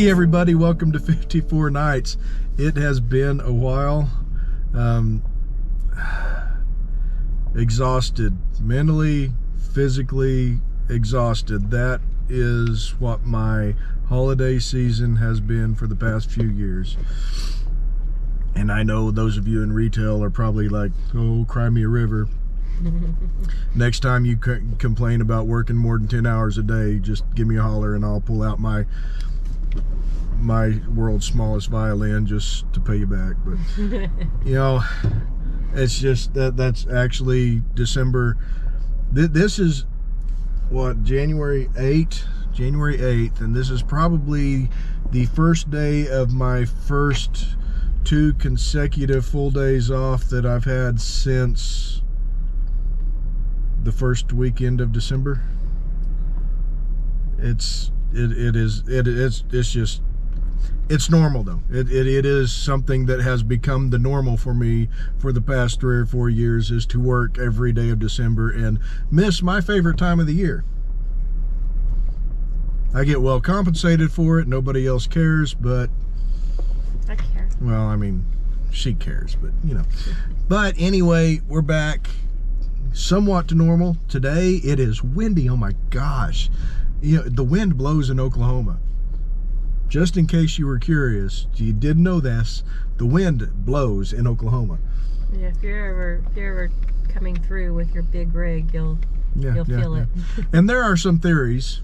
Hey everybody, welcome to 54 Nights. It has been a while. Exhausted, mentally, physically exhausted. That is what my holiday season has been for the past few years. And I know those of you in retail are probably like, oh, cry me a river. Next time you complain about working more than 10 hours a day, just give me a holler and I'll pull out my world's smallest violin just to pay you back. But you know, it's just that's actually December. This is what, January 8th, and this is probably the first day of my first 2 consecutive full days off that I've had since the first weekend of December. It's normal though. It is something that has become the normal for me for the past 3 or 4 years, is to work every day of December and miss my favorite time of the year. I get well compensated for it. Nobody else cares, but I care. Well, I mean, she cares, but you know. But anyway, we're back somewhat to normal. Today it is windy. Oh my gosh. You know, the wind blows in Oklahoma. Just in case you were curious, you didn't know this, the wind blows in Oklahoma. Yeah, if you're ever coming through with your big rig, you'll feel it. And there are some theories,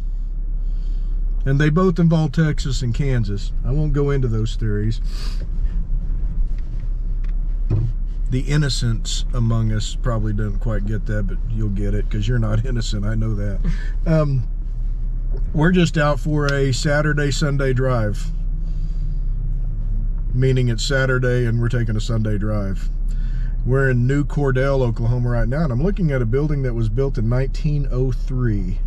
and they both involve Texas and Kansas. I won't go into those theories. The innocents among us probably don't quite get that, but you'll get it because you're not innocent. I know that. We're just out for a Saturday-Sunday drive, meaning it's Saturday and we're taking a Sunday drive. We're in New Cordell, Oklahoma right now, and I'm looking at a building that was built in 1903.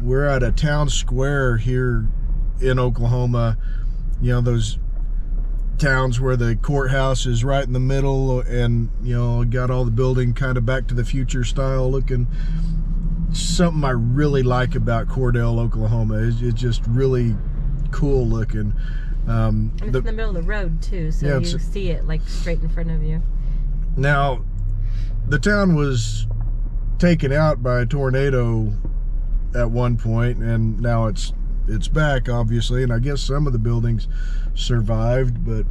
We're at a town square here in Oklahoma. You know, those towns where the courthouse is right in the middle, and you know, got all the building kind of Back to the Future style looking. Something I really like about Cordell, Oklahoma. It's just really cool looking. And it's in the middle of the road too, so yeah, you see it like straight in front of you. Now, the town was taken out by a tornado at one point, and now it's back, obviously, and I guess some of the buildings survived, but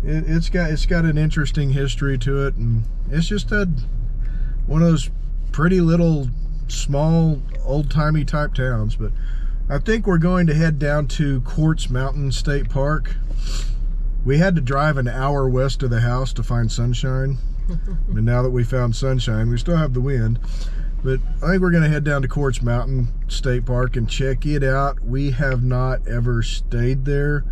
it's got an interesting history to it, and it's just one of those pretty little small old-timey type towns. But I think we're going to head down to Quartz Mountain State Park. We had to drive an hour west of the house to find sunshine, and now that we found sunshine, we still have the wind. But I think we're going to head down to Quartz Mountain State Park and check it out. We have not ever stayed there.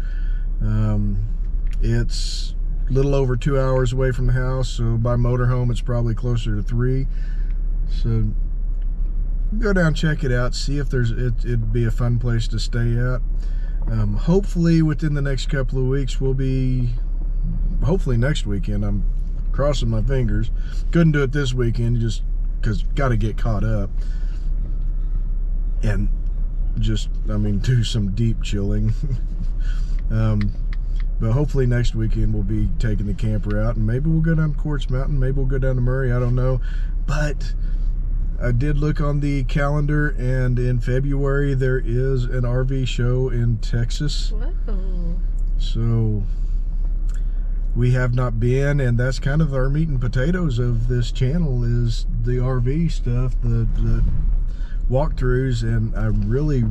It's a little over 2 hours away from the house, so by motorhome it's probably closer to 3. So go down, check it out, see if it'd be a fun place to stay at. Hopefully within the next couple of weeks, hopefully next weekend. I'm crossing my fingers. Couldn't do it this weekend just because got to get caught up and just, I mean, do some deep chilling. But hopefully next weekend we'll be taking the camper out, and maybe we'll go down to Quartz Mountain, maybe we'll go down to Murray, I don't know. But I did look on the calendar, and in February there is an RV show in Texas. Whoa. So we have not been, and that's kind of our meat and potatoes of this channel, is the RV stuff, the walkthroughs, and I'm really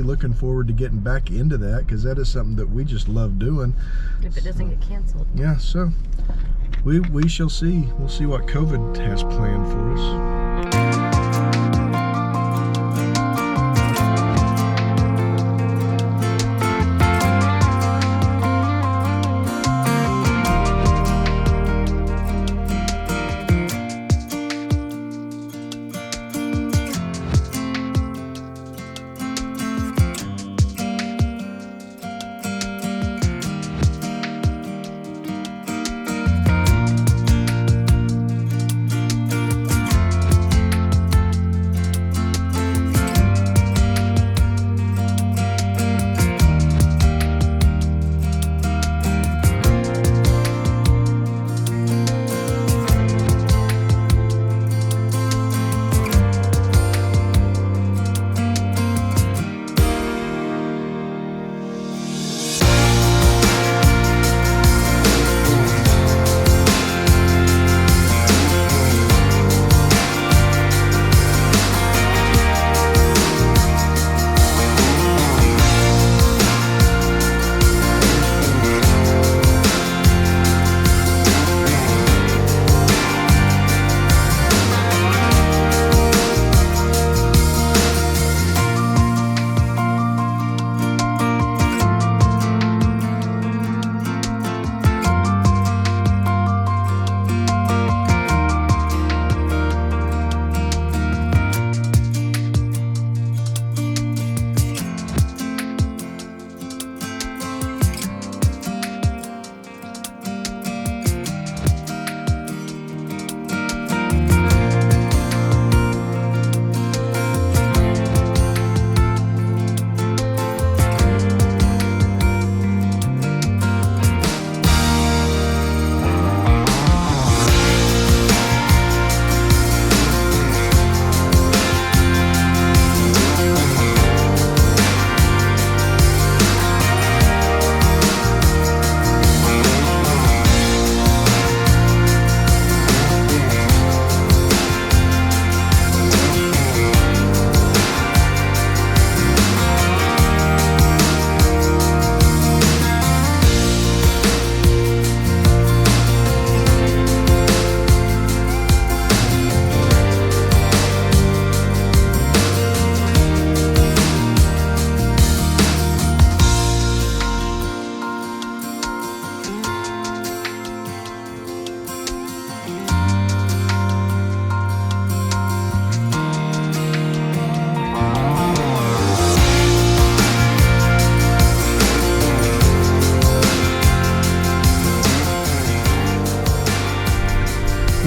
looking forward to getting back into that, because that is something that we just love doing. If it doesn't get canceled. Yeah, so we shall see. We'll see what COVID has planned for us.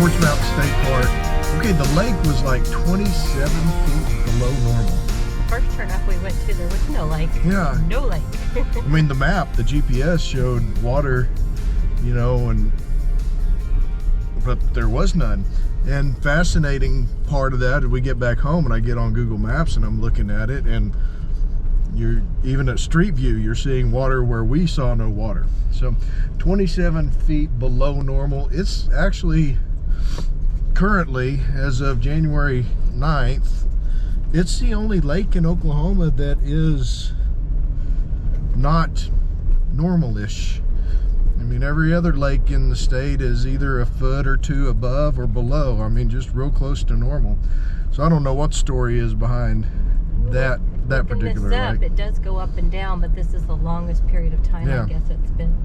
Quartz Mountain State Park. Okay, the lake was like 27 feet below normal. The first turnoff we went to, there was no lake. Yeah. No lake. I mean, the map, the GPS showed water, you know, but there was none. And fascinating part of that is we get back home and I get on Google Maps and I'm looking at it, and you're even at Street View, you're seeing water where we saw no water. So 27 feet below normal. It's actually currently, as of January 9th, it's the only lake in Oklahoma that is not normal-ish. I mean, every other lake in the state is either a foot or two above or below. I mean, just real close to normal. So I don't know what the story is behind that particular lake. It does go up and down, but this is the longest period of time, I guess it's been.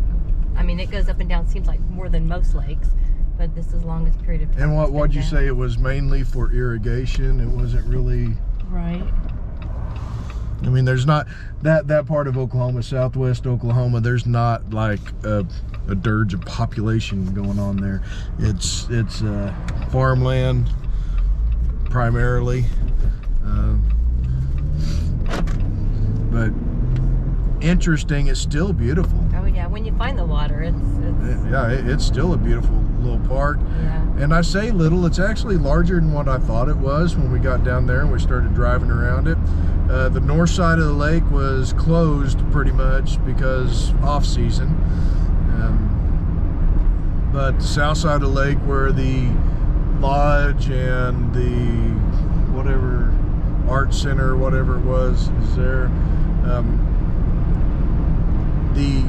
I mean, it goes up and down, seems like more than most lakes, but this is the longest period of time. And what'd you say? It was mainly for irrigation. It wasn't really... Right. I mean, there's not that part of Oklahoma, southwest Oklahoma, there's not like a dirge of population going on there. It's farmland primarily, but interesting. It's still beautiful. Oh yeah, when you find the water, it's still a beautiful little park. Yeah. And I say little, it's actually larger than what I thought it was when we got down there and we started driving around it. The north side of the lake was closed pretty much because off season. But the south side of the lake, where the lodge and the whatever art center, whatever it was, is there. The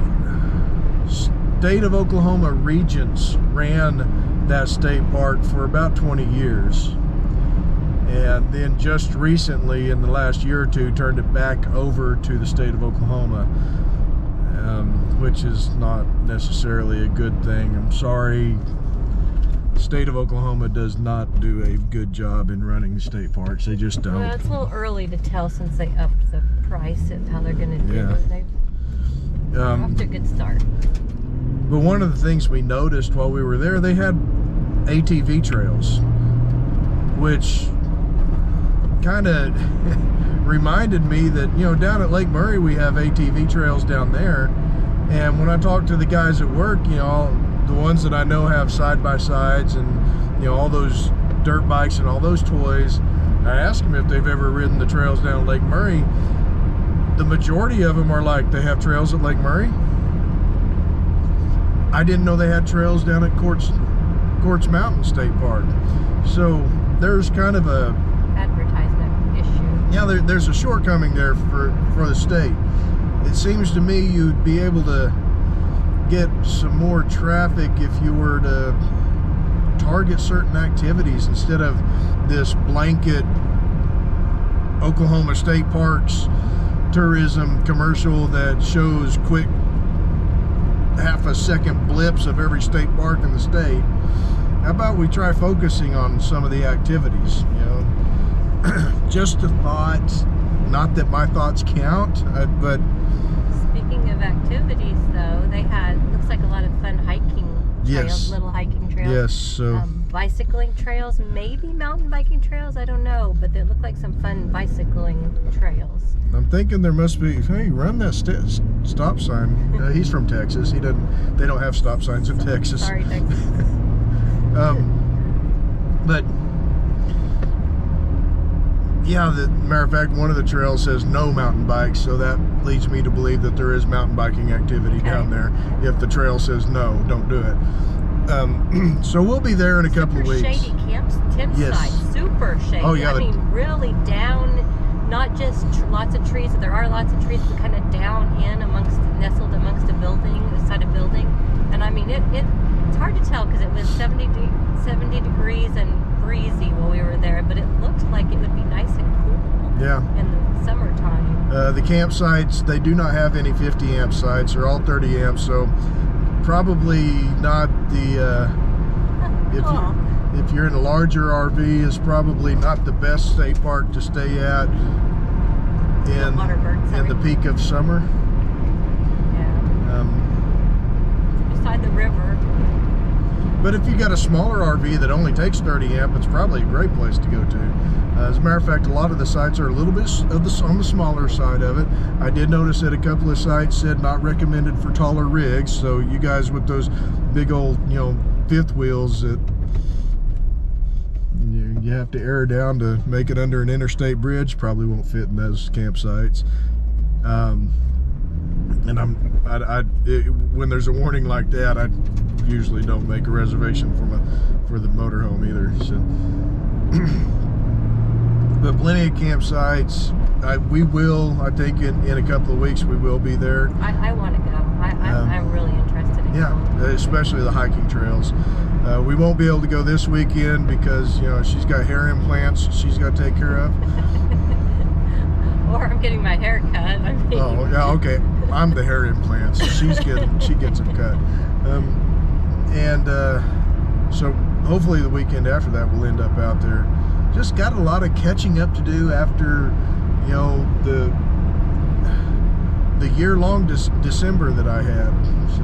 state of Oklahoma Regents ran that state park for about 20 years, and then just recently in the last year or two turned it back over to the state of Oklahoma, which is not necessarily a good thing. I'm sorry, the state of Oklahoma does not do a good job in running state parks. They just don't. Well, it's a little early to tell since they upped the price of how they're going to do it. They're off to a good start. But one of the things we noticed while we were there, they had ATV trails, which kind of reminded me that, you know, down at Lake Murray we have ATV trails down there. And when I talk to the guys at work, you know, the ones that I know have side-by-sides and, you know, all those dirt bikes and all those toys, I ask them if they've ever ridden the trails down Lake Murray. The majority of them are like, they have trails at Lake Murray. I didn't know they had trails down at Quartz Mountain State Park. So there's kind of a advertisement issue. Yeah, there's a shortcoming there for the state. It seems to me you'd be able to get some more traffic if you were to target certain activities instead of this blanket Oklahoma State Parks tourism commercial that shows quick half-a-second blips of every state park in the state. How about we try focusing on some of the activities, you know? Just a thought, not that my thoughts count, but... Speaking of activities, though, they had, looks like a lot of fun hiking trails, little hiking trails. Yes, so... bicycling trails, maybe mountain biking trails, I don't know, but they look like some fun bicycling trails. I'm thinking there must be, hey, run that stop sign. He's from Texas. They don't have stop signs in Texas. Sorry, Texas. But yeah, matter of fact, one of the trails says no mountain bikes, so that leads me to believe that there is mountain biking activity down there. If the trail says no, don't do it. So we'll be there in a couple of weeks. Shady campsite, super shady. Oh yeah, I mean, really down. Not just lots of trees, there are lots of trees, but kind of down in nestled amongst a building, inside a building. And I mean, it's hard to tell because it was 70 degrees and breezy while we were there, but it looked like it would be nice and cool in the summertime. The campsites, they do not have any 50 amp sites, they're all 30 amps, so probably not the, if you're in a larger RV, it's probably not the best state park to stay at in the peak of summer. Yeah. Beside the river. But if you got a smaller RV that only takes 30 amp, it's probably a great place to go to. As a matter of fact, a lot of the sites are a little bit on the smaller side of it. I did notice that a couple of sites said not recommended for taller rigs, so you guys with those big old, fifth wheels that you have to air down to make it under an interstate bridge probably won't fit in those campsites. And when there's a warning like that, I usually don't make a reservation for the motorhome either. So, but plenty of campsites. We will. I think in a couple of weeks we will be there. I want to go. I'm really interested in going. Especially the hiking trails. We won't be able to go this weekend because she's got hair implants she's got to take care of. Or I'm getting my hair cut. I mean. Oh yeah, okay. I'm the hair implants. She gets them cut. So hopefully the weekend after that we'll end up out there. Just got a lot of catching up to do after the year-long December that I had. So,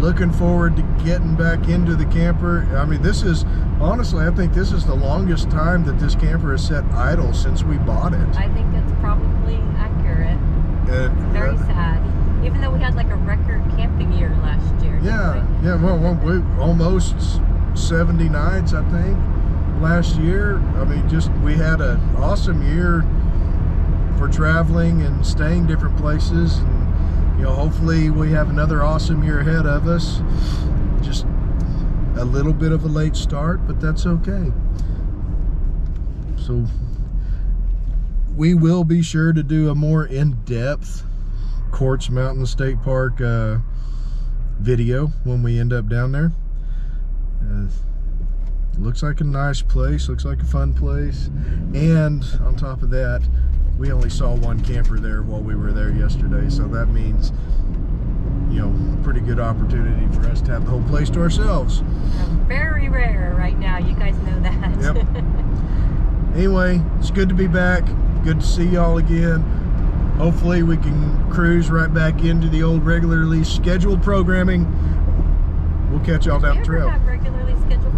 looking forward to getting back into the camper. I mean, honestly, I think this is the longest time that this camper has sat idle since we bought it. I think that's probably accurate. It's very sad. Even though we had like a record camping year last year. Yeah, well, we almost 70 nights, I think, last year. I mean, we had an awesome year for traveling and staying different places, and hopefully we have another awesome year ahead of us. Just a little bit of a late start, but that's okay. So we will be sure to do a more in-depth Quartz Mountain State Park video when we end up down there. Looks like a nice place, looks like a fun place, and on top of that, we only saw one camper there while we were there yesterday, so that means pretty good opportunity for us to have the whole place to ourselves. Very rare right now, you guys know that. Yep. Anyway, it's good to be back, good to see y'all again. Hopefully we can cruise right back into the old regularly scheduled programming. We'll catch y'all down the trail. Do you ever have regularly scheduled